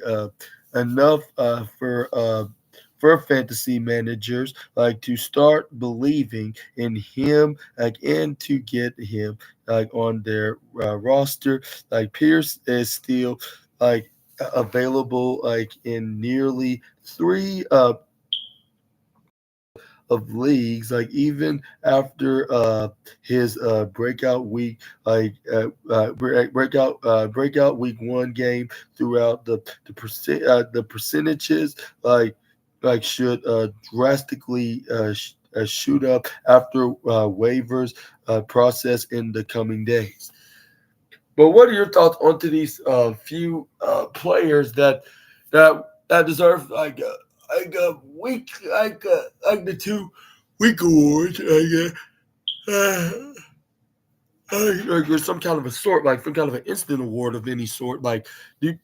enough for fantasy managers like to start believing in him like and to get him like on their roster. Like Pierce is still like available like in nearly three of leagues, like even after his breakout week, breakout week one game throughout the percentages should drastically shoot up after waivers process in the coming days. But what are your thoughts onto these few players that deserve like a week like the 2 week awards or some kind of a sort like some kind of an instant award of any sort? Like do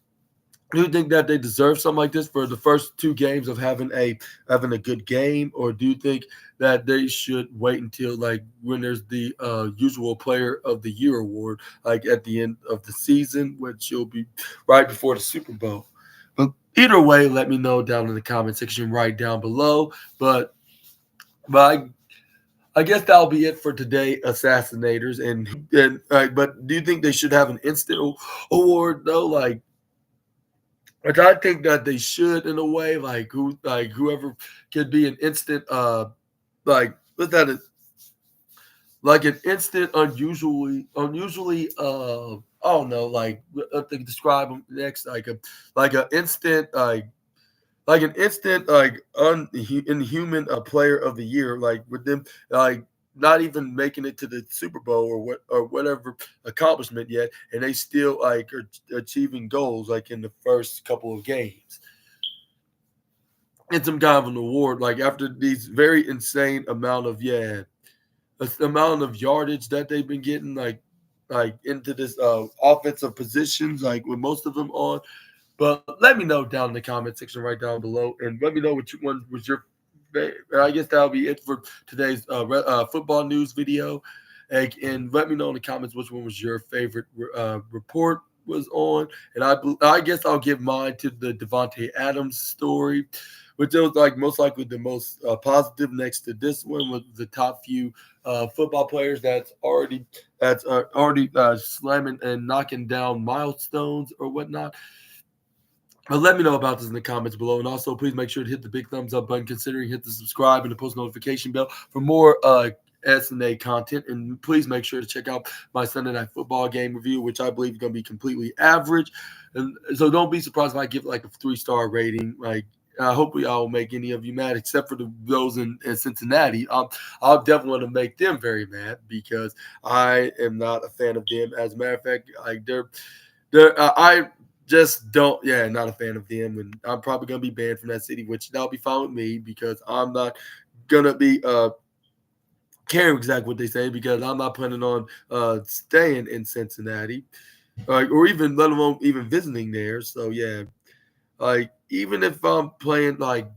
do you think that they deserve something like this for the first 2 games of having a good game, or do you think that they should wait until like when there's the usual Player of the Year award, like at the end of the season, which will be right before the Super Bowl? But either way, let me know down in the comment section right down below. But I guess that'll be it for today, Assassinators. And but do you think they should have an instant award though? Like I think that they should in a way, like whoever could be an instant like what's that is like an instant unusually I don't know, like I think describe them next like a instant like an instant like inhuman player of the year, like with them like not even making it to the Super Bowl or whatever accomplishment yet, and they still like are achieving goals like in the first couple of games. It's some kind of an award like after these very insane amount of yardage that they've been getting like into this offensive positions like with most of them on. But let me know down in the comment section right down below, and let me know which one was your favorite. I guess that'll be it for today's football news video. And let me know in the comments which one was your favorite report was on. And I guess I'll give mine to the Devontae Adams story which was like most likely the most positive next to this one with the top few football players that's already slamming and knocking down milestones or whatnot. But let me know about this in the comments below. And also, please make sure to hit the big thumbs up button, considering hit the subscribe and the post notification bell for more SNA content. And please make sure to check out my Sunday Night Football game review, which I believe is going to be completely average. And so don't be surprised if I give like a 3-star rating. Like, hopefully I will make any of you mad, except for those in Cincinnati. I'll definitely want to make them very mad because I am not a fan of them. As a matter of fact, like I just don't, not a fan of them, and I'm probably gonna be banned from that city, which that'll be fine with me because I'm not gonna be caring exactly what they say because I'm not planning on staying in Cincinnati, or even let alone even visiting there. So yeah, like even if I'm playing like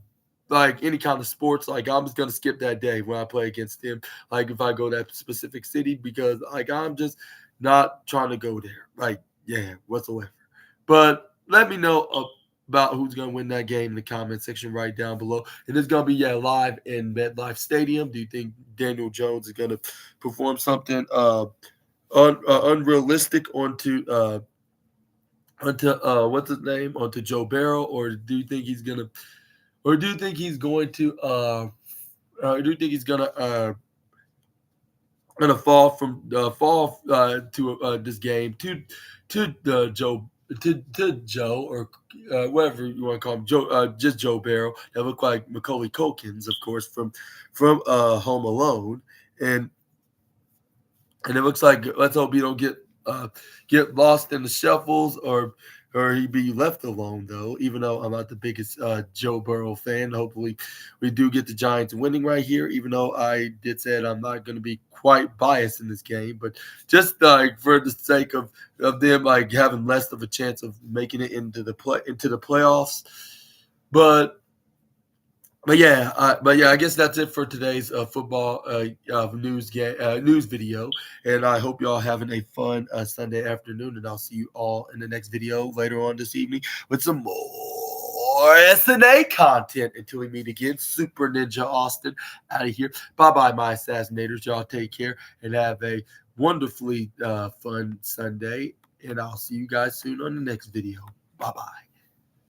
any kind of sports, like I'm just gonna skip that day when I play against them. Like if I go to that specific city because like I'm just not trying to go there. Whatsoever. But let me know about who's going to win that game in the comment section right down below. And it's going to be live in MetLife Stadium. Do you think Daniel Jones is going to perform something unrealistic onto what's his name, onto Joe Barrow, or do you think he's going to fall to this game to Joe or whatever you want to call him, Joe, just Joe Barrow. That looked like Macaulay Culkins, of course, from Home Alone, and it looks like, let's hope he don't get lost in the shuffles or he be left alone, though, even though I'm not the biggest Joe Burrow fan. Hopefully we do get the Giants winning right here, even though I did say I'm not going to be quite biased in this game, but just for the sake of them having less of a chance of making it into the playoffs. But I guess that's it for today's football news video, and I hope y'all having a fun Sunday afternoon, and I'll see you all in the next video later on this evening with some more SNA content. Until we meet again, Super Ninja Austin out of here. Bye my Assassinators. Y'all take care and have a wonderfully fun Sunday, and I'll see you guys soon on the next video. Bye.